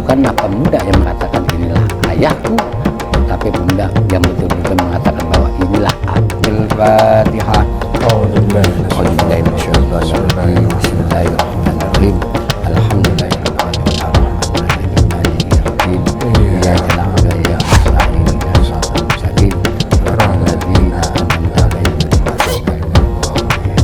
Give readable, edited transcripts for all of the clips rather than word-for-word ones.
bukan apa bunda yang mengatakan inilah ayahku, tapi bunda yang betul-betul mengatakan bahwa inilah Al-Fatihah. Bismillahirrahmanirrahim. Alhamdulillahirabbil alamin. Iyyaka na'budu wa iyyaka nasta'in. Ihdinas siratal mustaqim. Siratal ladzina an'amta 'alaihim ghairil maghdubi 'alaihim waladdallin.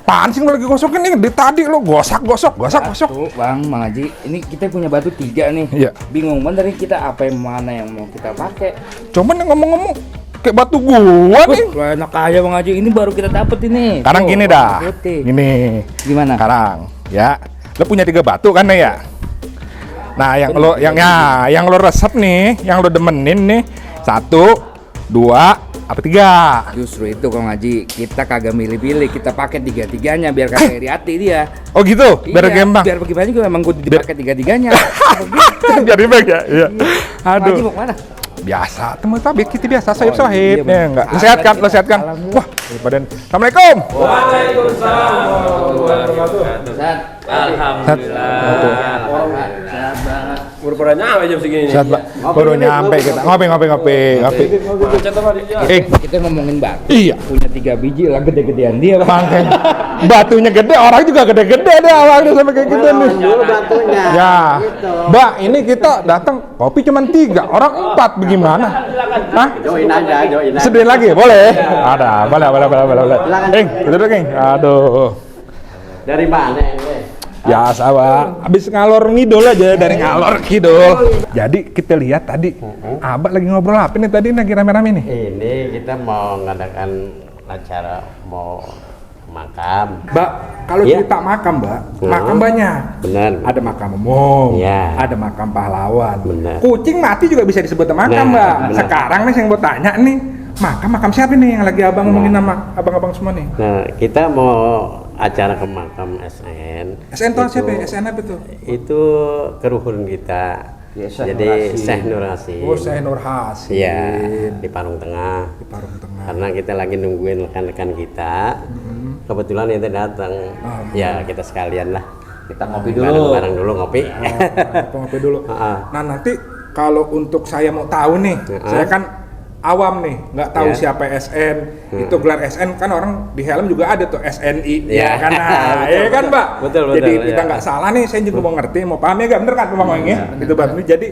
Apaan sih lo lagi gosokin nih? Dari tadi lo gosok. Tuh, Bang Haji, ini kita punya batu 3 nih. Iya. Bingung banget dari kita apa yang mana yang mau kita pakai. Cuman yang ngomong-ngomong kayak batu gua nih. Wah, enak aja Bang Haji, ini baru kita dapet ini. Sekarang Tuh, gini warna dah. putih. Gini. Gimana? Sekarang ya. Lo punya 3 batu kan ya? Nah, yang lo yang lo resep nih, yang lo demenin nih 1, 2, apa 3? Justru itu Bang Haji, kita kagak milih-pilih, kita pakai 3-3-nya biar kagak iri hati dia. Oh gitu, biar Iya, gampang. Biar bagaimana juga memang gue dipakai 3-3-nya. Biar ribet ya. Iya. Bang Haji Aduh. mau kemana? Biasa, temen tabik kita biasa, sohib. iya, Ya enggak. Lo sehat kan? Lo sehat kan? Alhamdulillah. Wah, badan. Assalamualaikum. Pura-puranya apa jam segini? Sehat, Pak. Baru nyampe kita. Ngopi. Kita ngomongin batu. Iya. Punya 3 biji lah, gede-gedean dia Bang. Makanya batunya gede, orang juga gede-gede deh awalnya sampai kayak gitu nih. Dulu batunya. Ya, Gitu. Mbak, ini kita datang kopi cuma 3, orang 4, bagaimana? Hah? Join aja. Sedih lagi, boleh? Ada, boleh. Duduk, King. Aduh. Dari mana ini? Biasa, Pak. Habis ngalor ngidul aja, dari ngalor ngidul. Jadi kita lihat tadi, Abah lagi ngobrol apa nih tadi lagi rame-rame nih? Ini kita mau ngadakan acara mau makam. Mbak, kalau Iya. cerita makam, Mbak, makam banyak. Benar. Ada makam umum, Iya. ada makam pahlawan. Benar. Kucing mati juga bisa disebut makam, Nah, Mbak. benar. Sekarang nih yang mau tanya nih, makam siapa nih yang lagi abang ngomongin nama abang-abang semua nih? Nah, kita mau acara ke makam SN. SN tuh siapa ya? SN apa tuh? Itu keruhun kita. Ya, Syekh Jadi Nur Hasim. Syekh Nur Hasim. Oh, saya Nur Hasim. Iya, di Parung Tengah. Di Parung Tengah. Karena kita lagi nungguin rekan-rekan kita. Kebetulan itu datang. Ya, kita sekalian lah. Kita ngopi dulu. Bareng dulu ngopi. Ngopi dulu. Heeh. Nah, nanti kalau untuk saya mau tahu nih, saya kan awam nih, nggak tahu Ya. siapa SN. Itu gelar SN kan orang di helm juga ada tuh SNI, Ya. ya kan? Nah, Betul, ya kan, Mbak? betul, Jadi ya. kita nggak salah nih, saya juga mau ngerti, mau paham ya, nggak bener kan, Bang Weng ya? Gitu, Bang. Jadi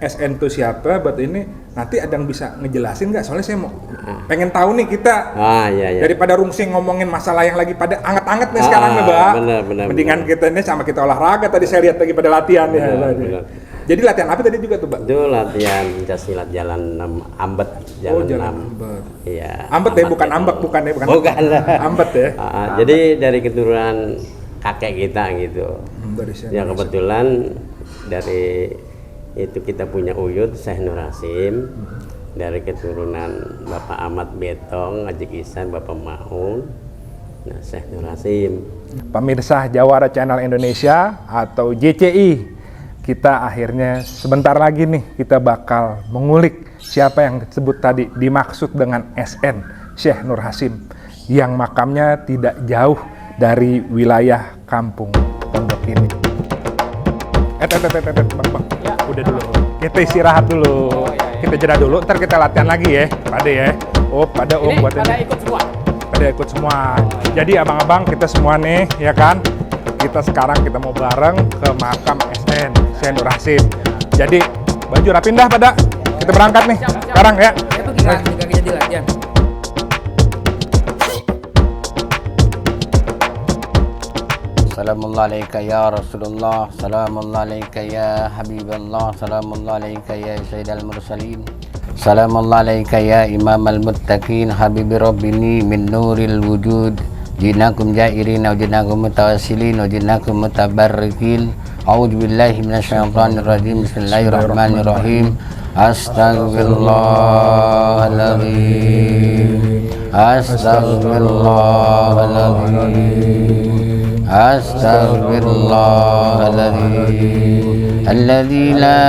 SN itu siapa? Buat ini nanti ada yang bisa ngejelasin nggak? Soalnya saya mau pengen tahu nih kita. Ah, iya. Daripada rungsing ngomongin masalah yang lagi pada anget-anget nih sekarang nih, Mbak. benar, Mendingan kita ini sama kita olahraga tadi saya lihat lagi pada latihan ya. benar. Jadi latihan apa tadi juga tuh, Mbak? Itu latihan silat jalan 6 ambet, jalan 6. Ambet. Iya. Ambet ya, bukan ambek, bukan ya, bukan. Bukan lah. Ambet ya. Jadi dari keturunan kakek kita gitu. Dari sana. Ya kebetulan dari itu kita punya uyut Syekh Nur Hasim. Dari keturunan Bapak Ahmad Betong, Haji Kisan, Bapak Maun. Nah, Syekh Nur Hasim. Pemirsa Jawara Channel Indonesia atau JCI, kita akhirnya sebentar lagi nih kita bakal mengulik siapa yang disebut tadi dimaksud dengan SN Syekh Nur Hasim yang makamnya tidak jauh dari wilayah kampung Pondok ini. Bang. Ya. Udah dulu. Kita istirahat dulu. Kita jeda dulu, ntar kita latihan lagi ya, Pade ya. Oh, pada Om buat ini. ikut semua. Pada ikut semua. Jadi abang-abang kita semua nih, ya kan? Kita sekarang kita mau bareng ke makam SN Syekh Nur Hasim. Jadi baju rapin dah pada. Kita berangkat nih. Sekarang ya. Saya tuh gak jadi latihan. Salamullah alaika ya Rasulullah, salamullah alaika ya Habiballah, salamullah alaika ya Sayyidal Mursalin, salamullah alaika ya Imam al-Muttaqin, Habibi Rabbini min nuril wujud, jinakum jairin wa jinakum mutawassilin wa jinakum mutabarrikin. A'udzu billahi minasyaitonir rajim. Bismillahirrahmanirrahim. Astaghfirullahaladzim, astaghfirullahaladzim, astaghfirullahaladzim, alladzi la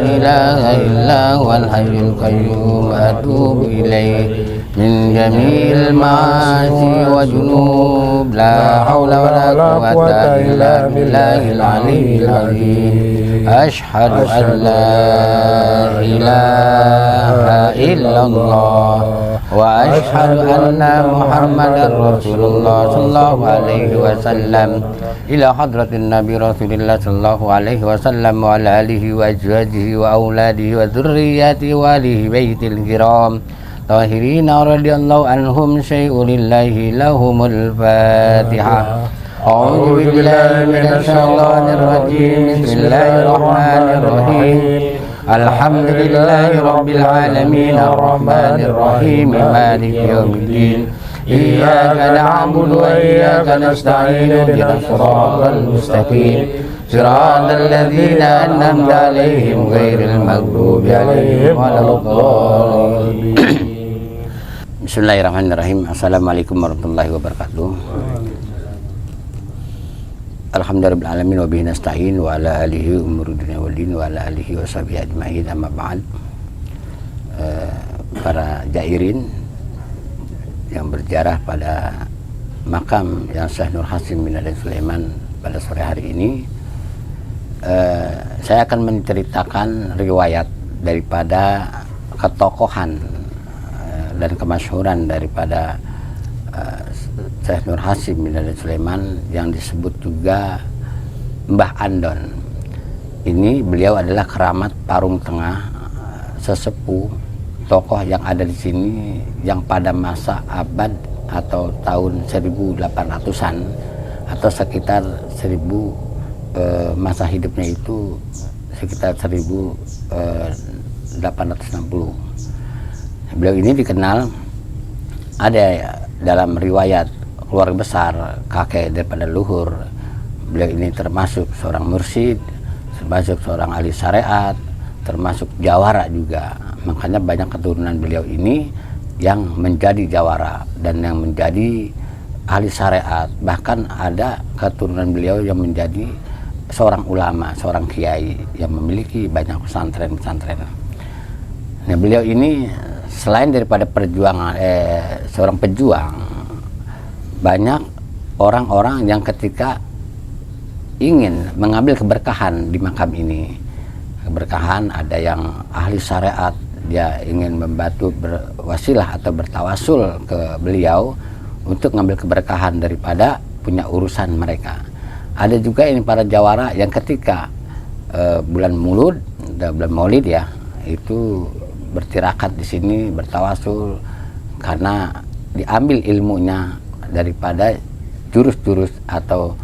ilaha illa huwal hayyul qayyum, atubu ilaih min jami'il ma'asi wa junub, la hawla wa la quwwata illa billahil aliyyil azim. Ashhadu an la ilaha illallah wa ashhadu anna Muhammadar Rasulullah sallallahu alaihi wasallam, ila hadratin Nabi Rasulillah sallallahu alaihi wasallam wa ala alihi wa azwajihi wa auladihi wa dzurriyyatihi wa alihi baitil kiram tahirina radhiyallahu anhum syai'ulillahi lahumul Fatihah. A'udzu billahi minasy syaithanir rajim. Bismillahirrahmanirrahim. Alhamdulillahi rabbil alamin, arrahmanir rahim, maliki yaumiddin. Iyyaka na'budu wa iyyaka nasta'in, ihdinas siratal mustaqim, siratal ladzina an'amta 'alaihim ghairil maghdubi 'alaihim waladdallin. Bismillahirrahmanirrahim. Assalamualaikum warahmatullahi wabarakatuh. Alhamdulillahirrahmanirrahim wa bihi nasta'in wa ala alihi umur dunia wal din wa ala alihi wa sahbihi ajma'in, amma ba'd. Para jairin yang berziarah pada makam yang Syekh Nur Hasim bin Raden Sulaiman pada sore hari ini, saya akan menceritakan riwayat daripada ketokohan dan kemasyhuran daripada Syekh Nur Hasim bin Raden Sulaiman yang disebut juga Mbah Andon. Ini beliau adalah keramat Parung Tengah, sesepuh tokoh yang ada di sini yang pada masa abad atau tahun 1800-an atau sekitar 1000, masa hidupnya itu sekitar 1860. Beliau ini dikenal ada dalam riwayat keluarga besar kakek daripada luhur. Beliau ini termasuk seorang mursyid, termasuk seorang ahli syariat, termasuk jawara juga. Makanya banyak keturunan beliau ini yang menjadi jawara dan yang menjadi ahli syariat. Bahkan ada keturunan beliau yang menjadi seorang ulama, seorang kiai yang memiliki banyak pesantren-pesantren. Nah, beliau ini selain daripada seorang pejuang, banyak orang-orang yang ketika ingin mengambil keberkahan di makam ini. Keberkahan, ada yang ahli syariat, dia ingin membantu berwasilah atau bertawasul ke beliau untuk mengambil keberkahan daripada punya urusan mereka. Ada juga ini para jawara yang ketika bulan Maulid ya, itu bertirakat di sini, bertawasul karena diambil ilmunya daripada jurus-jurus atau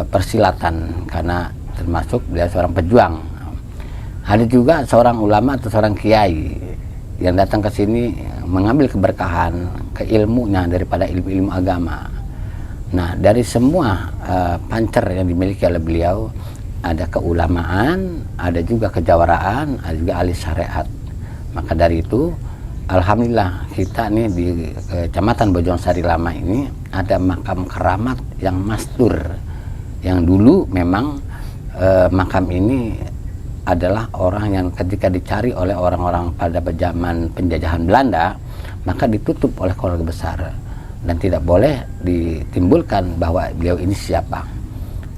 persilatan, karena termasuk dia seorang pejuang. Ada juga seorang ulama atau seorang kiai yang datang ke sini mengambil keberkahan, keilmunya daripada ilmu-ilmu agama. Nah, dari semua pancer yang dimiliki oleh beliau, ada keulamaan, ada juga kejawaraan, ada juga ahli syariat. Maka dari itu, alhamdulillah kita nih di Kecamatan Bojongsari Lama ini ada makam keramat yang mastur, yang dulu memang makam ini adalah orang yang ketika dicari oleh orang-orang pada zaman penjajahan Belanda, maka ditutup oleh keluarga besar dan tidak boleh ditimbulkan bahwa beliau ini siapa.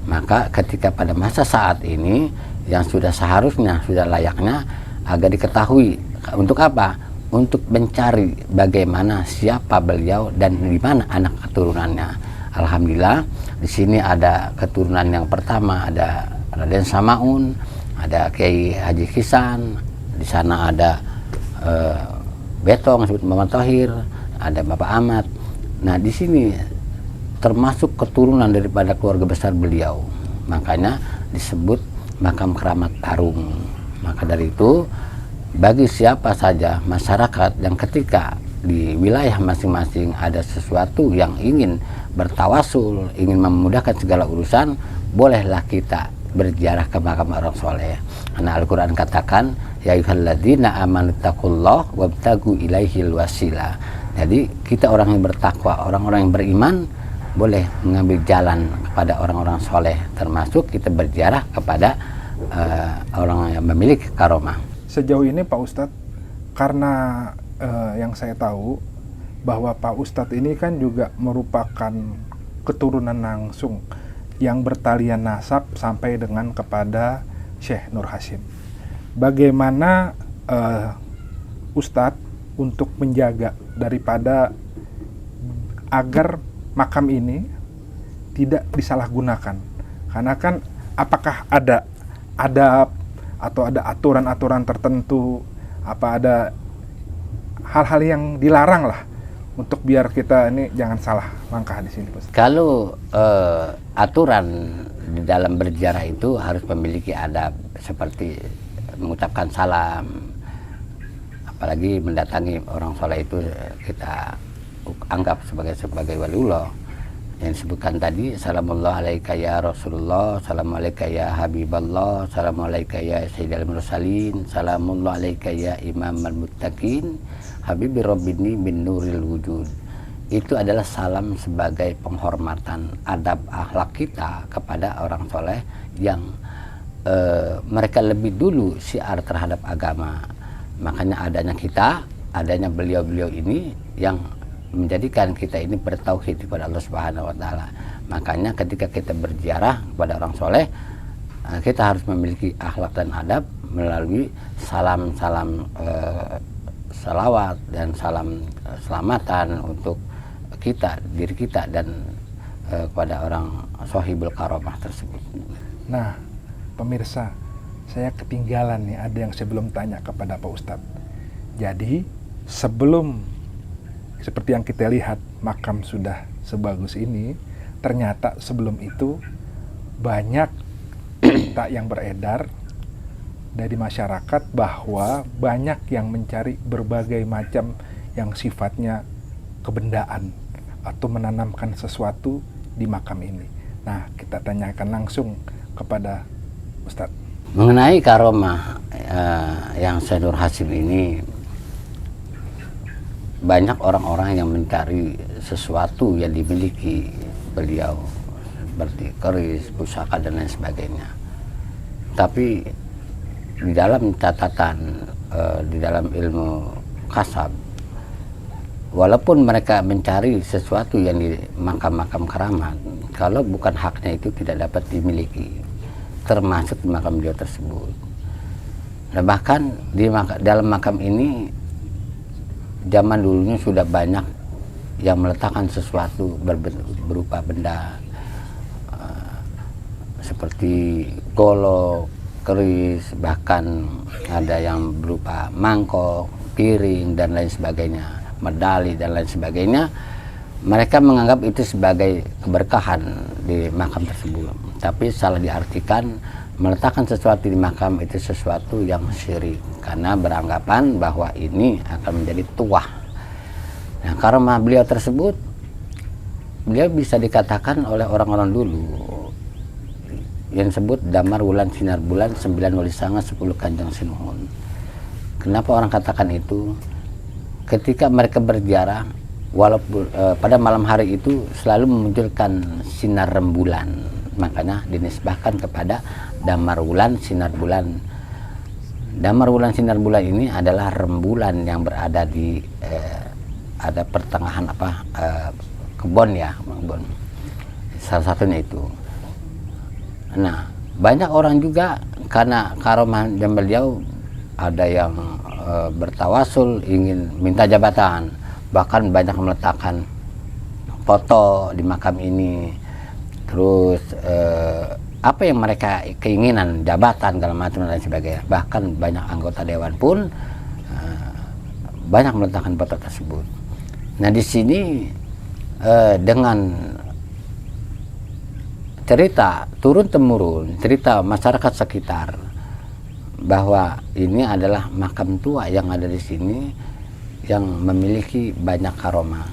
Maka ketika pada masa saat ini yang sudah seharusnya, sudah layaknya agar diketahui untuk apa? Untuk mencari bagaimana siapa beliau dan di mana anak keturunannya. Alhamdulillah di sini ada keturunan yang pertama, ada Raden Samaun, ada Kiai Haji Kisan, di sana ada Betong disebut Muhammad Thohir, ada Bapak Ahmad. Nah, di sini termasuk keturunan daripada keluarga besar beliau. Makanya disebut makam keramat Tarung. Maka dari itu, bagi siapa saja masyarakat yang ketika di wilayah masing-masing ada sesuatu yang ingin bertawasul, ingin memudahkan segala urusan, bolehlah kita berziarah ke makam orang soleh. Karena Al-Quran katakan, ya ayyuhalladzina amanu taqullah wabtagu ilaihil wasilah. Jadi kita orang yang bertakwa, orang-orang yang beriman, boleh mengambil jalan kepada orang-orang soleh, termasuk kita berziarah kepada orang yang memiliki karomah. Sejauh ini Pak Ustadz, karena yang saya tahu bahwa Pak Ustadz ini kan juga merupakan keturunan langsung yang bertalian nasab sampai dengan kepada Syekh Nur Hasim. Bagaimana Ustadz untuk menjaga daripada agar makam ini tidak disalahgunakan? Karena kan apakah ada adab atau ada aturan-aturan tertentu, apa ada hal-hal yang dilarang lah untuk biar kita ini jangan salah langkah di sini, Pak? Kalau aturan di dalam berziarah itu harus memiliki adab seperti mengucapkan salam, apalagi mendatangi orang soleh itu kita anggap sebagai waliullah. Yang disebutkan tadi, Assalamualaikum alaika ya Rasulullah, Assalamualaikum ya Habiballah, Assalamualaikum ya Sayyidil Mursalin, Assalamualaikum alaika ya Imamal Muttaqin, Habibi Rabbini bin Nuril Wujud. Itu adalah salam sebagai penghormatan adab akhlak kita kepada orang soleh yang mereka lebih dulu syiar terhadap agama. Makanya adanya beliau-beliau ini yang menjadikan kita ini bertauhid kepada Allah Subhanahu wa taala. Makanya ketika kita berziarah kepada orang soleh, kita harus memiliki akhlak dan adab melalui salam-salam salawat dan salam selamatan untuk kita, diri kita, dan kepada orang sohibul karomah tersebut. Nah, pemirsa, saya ketinggalan nih, ada yang saya belum tanya kepada Pak Ustadz. Jadi, seperti yang kita lihat, makam sudah sebagus ini, ternyata sebelum itu banyak cerita yang beredar dari masyarakat bahwa banyak yang mencari berbagai macam yang sifatnya kebendaan atau menanamkan sesuatu di makam ini. Nah, kita tanyakan langsung kepada Ustadz. Mengenai karomah yang Syekh Nur Hasim ini, banyak orang-orang yang mencari sesuatu yang dimiliki beliau seperti keris, pusaka, dan lain sebagainya. Tapi di dalam catatan, di dalam ilmu kasab, walaupun mereka mencari sesuatu yang di makam-makam keramat, kalau bukan haknya itu tidak dapat dimiliki, termasuk di makam beliau tersebut. Nah, bahkan di dalam makam ini zaman dulunya sudah banyak yang meletakkan sesuatu berupa benda seperti golok, keris, bahkan ada yang berupa mangkok, piring, dan lain sebagainya, medali, dan lain sebagainya. Mereka menganggap itu sebagai keberkahan di makam tersebut. Tapi salah diartikan, meletakkan sesuatu di makam itu sesuatu yang syirik, karena beranggapan bahwa ini akan menjadi tuah. Nah, karena beliau tersebut, beliau bisa dikatakan oleh orang-orang dulu yang disebut damar wulan sinar bulan 9 wali sanga 10 kanjeng sinuhun. Kenapa orang katakan itu? Ketika mereka berziarah, walaupun pada malam hari itu selalu memunculkan sinar rembulan, makanya dinisbahkan kepada damar wulan sinar bulan. Damar wulan sinar bulan ini adalah rembulan yang berada di ada pertengahan kebun ya, kebun. Salah satunya itu. Nah, banyak orang juga karena karomah dan beliau ada yang bertawasul ingin minta jabatan, bahkan banyak meletakkan foto di makam ini. Terus apa yang mereka keinginan, jabatan, segala macam dan lain sebagainya. Bahkan banyak anggota dewan pun banyak meletakkan foto tersebut. Nah, di sini dengan cerita turun-temurun, cerita masyarakat sekitar bahwa ini adalah makam tua yang ada di sini yang memiliki banyak karomah.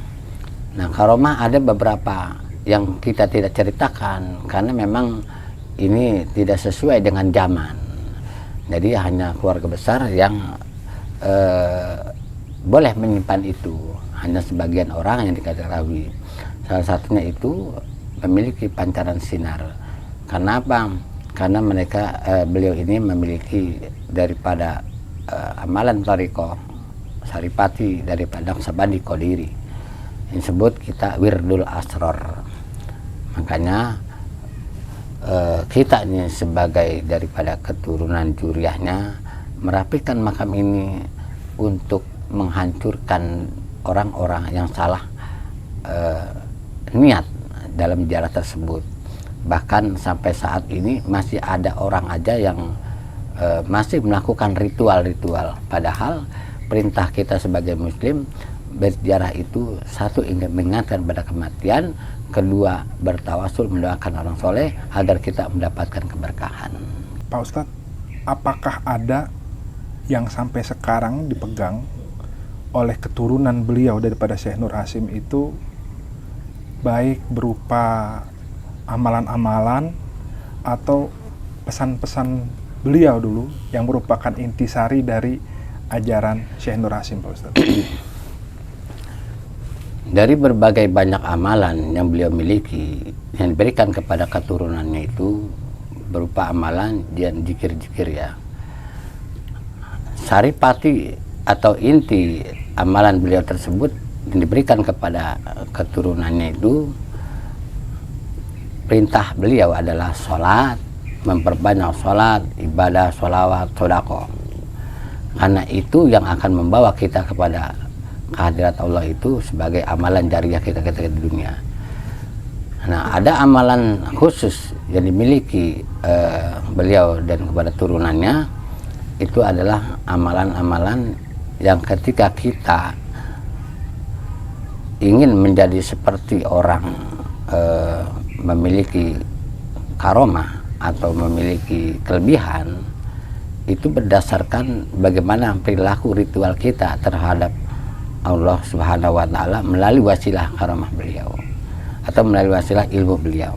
Nah, karomah ada beberapa yang kita tidak ceritakan karena memang ini tidak sesuai dengan zaman. Jadi hanya keluarga besar yang boleh menyimpan itu, hanya sebagian orang yang diketahui. Salah satunya itu memiliki pancaran sinar. Karena apa? Karena mereka beliau ini memiliki daripada amalan tariko saripati daripada Sabandi Qodiri yang disebut kita Wirdul Asror. Makanya kita ini sebagai daripada keturunan juriahnya merapikan makam ini untuk menghancurkan orang-orang yang salah niat dalam jarak tersebut. Bahkan sampai saat ini masih ada orang aja yang masih melakukan ritual-ritual, padahal perintah kita sebagai muslim berziarah itu satu ingin mengingatkan pada kematian, kedua bertawasul mendoakan orang soleh agar kita mendapatkan keberkahan. Pak Ustadz, apakah ada yang sampai sekarang dipegang oleh keturunan beliau daripada Syekh Nur Hasim itu, baik berupa amalan-amalan atau pesan-pesan beliau dulu yang merupakan intisari dari ajaran Syekh Nur Hasim, Pak Ustadz? Dari berbagai banyak amalan yang beliau miliki yang diberikan kepada keturunannya itu berupa amalan dan zikir-zikir ya. Saripati atau inti amalan beliau tersebut yang diberikan kepada keturunannya itu, perintah beliau adalah sholat, memperbanyak sholat, ibadah, sholawat, sodako. Karena itu yang akan membawa kita kepada kehadirat Allah itu sebagai amalan jariah kita di dunia. Nah, ada amalan khusus yang dimiliki beliau dan kepada turunannya, itu adalah amalan-amalan yang ketika kita ingin menjadi seperti orang memiliki karomah atau memiliki kelebihan, itu berdasarkan bagaimana perilaku ritual kita terhadap Allah Subhanahu wa Ta'ala melalui wasilah karomah beliau atau melalui wasilah ilmu beliau.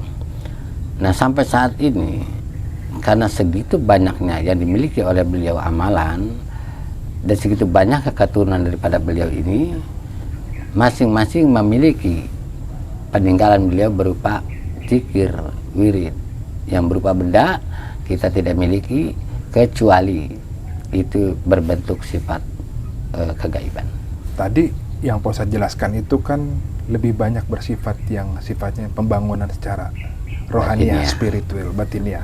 Nah, sampai saat ini karena segitu banyaknya yang dimiliki oleh beliau amalan dan segitu banyak keturunan daripada beliau ini, masing-masing memiliki peninggalan beliau berupa zikir, wirid yang berupa benda kita tidak miliki kecuali itu berbentuk sifat kegaiban. Tadi yang Pak Ustadz jelaskan itu kan lebih banyak bersifat yang sifatnya pembangunan secara rohaniah, spiritual, batiniah.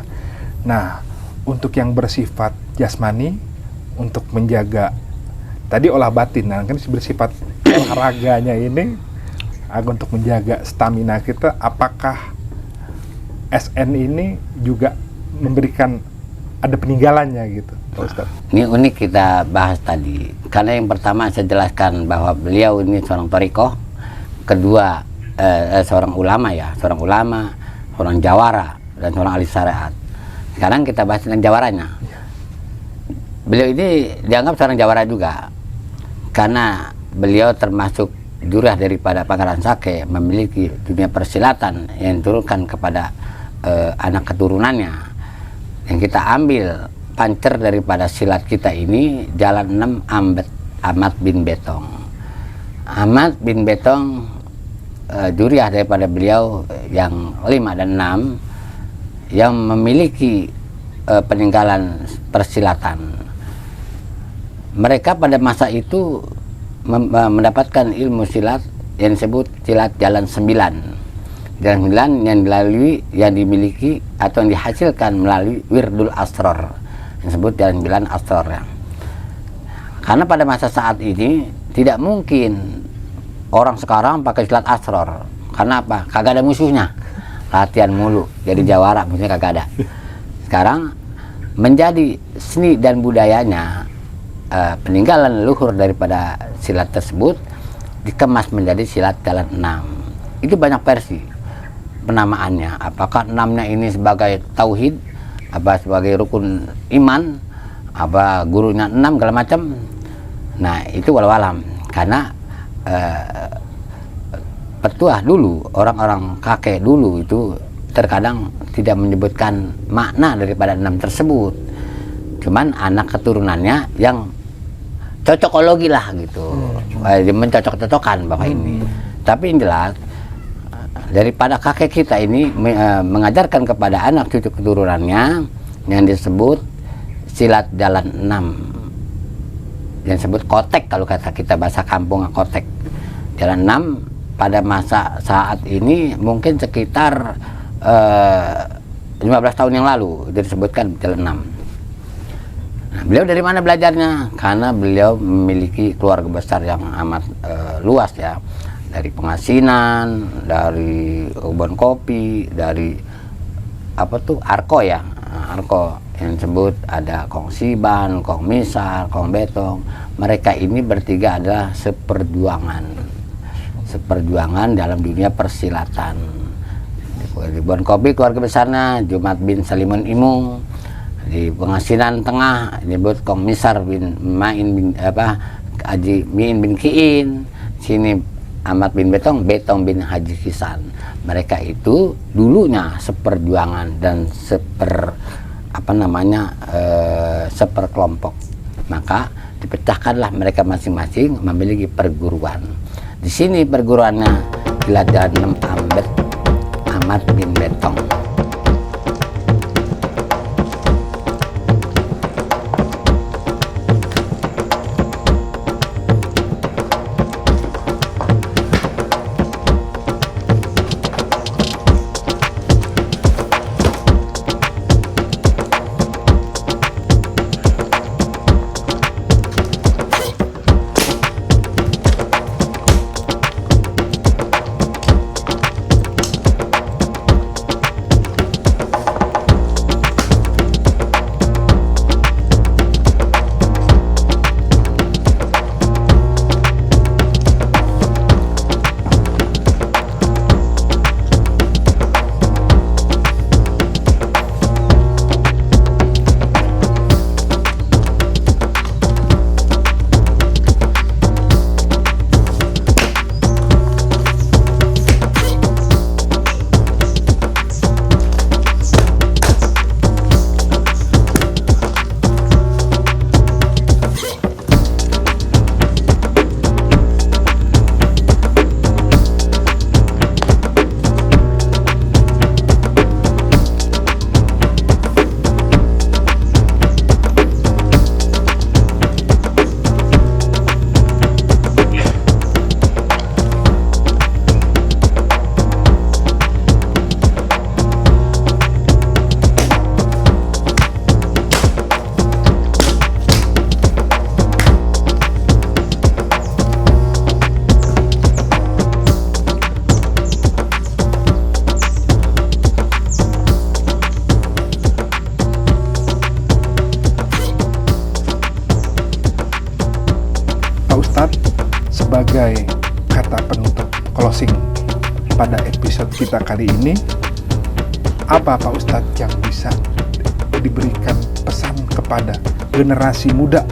Nah, untuk yang bersifat jasmani, untuk menjaga tadi olah batin, nah kan bersifat olahraganya ini untuk menjaga stamina kita, apakah SN ini juga memberikan ada peninggalannya gitu, Pak Ustadz? Ini unik kita bahas tadi, karena yang pertama saya jelaskan bahwa beliau ini seorang torikoh, kedua seorang ulama ya, seorang jawara dan seorang ahli syariat. Sekarang kita bahas tentang jawaranya. Beliau ini dianggap seorang jawara juga, karena beliau termasuk jurah daripada Pangeran Sake, memiliki dunia persilatan yang diturunkan kepada anak keturunannya. Yang kita ambil pancer daripada silat kita ini jalan 6 Ahmad bin Betong. Ahmad bin Betong juriah daripada beliau yang 5 dan 6 yang memiliki peninggalan persilatan. Mereka pada masa itu mendapatkan ilmu silat yang disebut silat jalan 9. Jalan 9 yang dilalui, yang dimiliki atau yang dihasilkan melalui Wirdul Asror, yang disebut jalan 9 Asror ya. Karena pada masa saat ini tidak mungkin orang sekarang pakai silat Asror. Karena apa? Kagak ada musuhnya. Latihan mulu, jadi jawara musuhnya kagak ada. Sekarang menjadi seni dan budayanya, peninggalan leluhur daripada silat tersebut dikemas menjadi silat jalan 6. Itu banyak versi. penamaannya, apakah 6-nya ini sebagai tauhid, apa sebagai rukun iman, apa gurunya 6 segala macam. Nah itu walau alam, karena petuah dulu, orang-orang kakek dulu itu terkadang tidak menyebutkan makna daripada 6 tersebut, cuman anak keturunannya yang cocokologi lah gitu, mencocok-cocokkan bahwa ini. Tapi yang jelas daripada kakek kita ini mengajarkan kepada anak cucu keturunannya yang disebut silat jalan 6, yang disebut kotek kalau kata kita bahasa kampung, kotek jalan 6. Pada masa saat ini mungkin sekitar 15 tahun yang lalu disebutkan jalan 6. Nah, beliau dari mana belajarnya? Karena beliau memiliki keluarga besar yang amat luas ya, dari pengasinan, dari kebun kopi, dari apa tuh Arko ya, Arko yang disebut ada Kong Siban, Kong Misal, Kong Betong. Mereka ini bertiga adalah seperjuangan dalam dunia persilatan. Di kebun kopi keluarga besarnya Jumat bin Salimun Imung. Di pengasinan tengah disebut Kong Misar bin Main bin Haji Miin bin Kiin. Sini Ahmad bin Betong bin Haji Kisan. Mereka itu dulunya seperjuangan dan seperkelompok. Maka dipecahkanlah mereka masing-masing memiliki perguruan. Di sini perguruannya Jalan 6 Ahmad bin Betong. Sebagai kata penutup closing pada episode kita kali ini, apa Pak Ustadz yang bisa diberikan pesan kepada generasi muda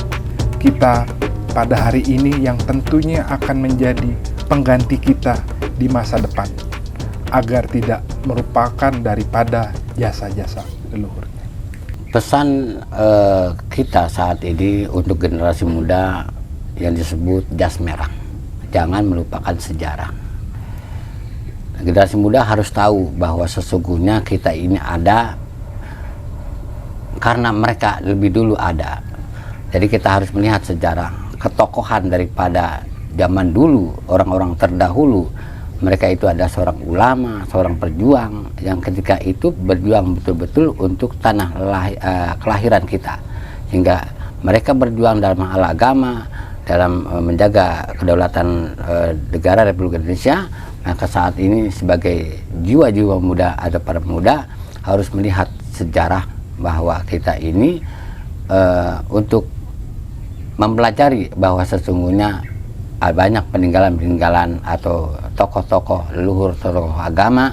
kita pada hari ini yang tentunya akan menjadi pengganti kita di masa depan agar tidak merupakan daripada jasa-jasa leluhurnya? Pesan kita saat ini untuk generasi muda yang disebut jas merah, jangan melupakan sejarah. Generasi muda harus tahu bahwa sesungguhnya kita ini ada karena mereka lebih dulu ada. Jadi kita harus melihat sejarah ketokohan daripada zaman dulu, orang-orang terdahulu. Mereka itu ada seorang ulama, seorang perjuang yang ketika itu berjuang betul-betul untuk tanah kelahiran kita, sehingga mereka berjuang dalam hal agama, dalam menjaga kedaulatan negara Republik Indonesia. Maka saat ini sebagai jiwa-jiwa muda atau para pemuda harus melihat sejarah bahwa kita ini untuk mempelajari bahwa sesungguhnya banyak peninggalan-peninggalan atau tokoh-tokoh leluhur, tokoh agama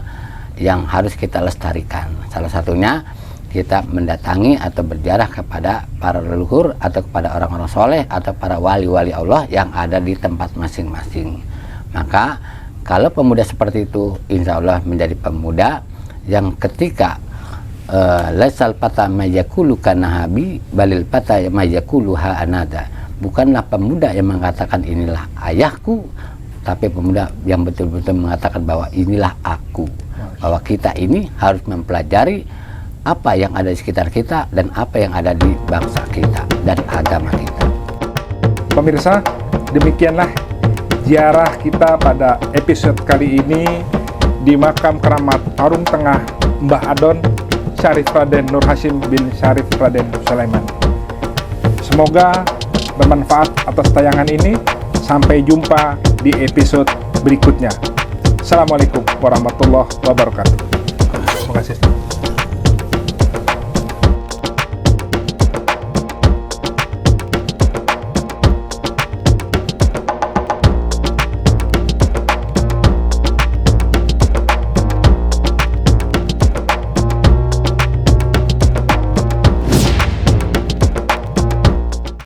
yang harus kita lestarikan. Salah satunya kita mendatangi atau berziarah kepada para leluhur atau kepada orang-orang soleh atau para wali-wali Allah yang ada di tempat masing-masing. Maka kalau pemuda seperti itu, insya Allah menjadi pemuda yang ketika laisal fata majakulu kanahabi balil fata majakulu ha anada. Bukanlah pemuda yang mengatakan inilah ayahku, tapi pemuda yang betul-betul mengatakan bahwa inilah aku. Bahwa kita ini harus mempelajari apa yang ada di sekitar kita dan apa yang ada di bangsa kita dan agama kita. Pemirsa, demikianlah ziarah kita pada episode kali ini di makam keramat Parung Tengah Mbah Adon Syarif Raden Nur Hashim bin Syarif Raden Sulaiman. Semoga bermanfaat atas tayangan ini. Sampai jumpa di episode berikutnya. Assalamualaikum warahmatullahi wabarakatuh. Terima kasih.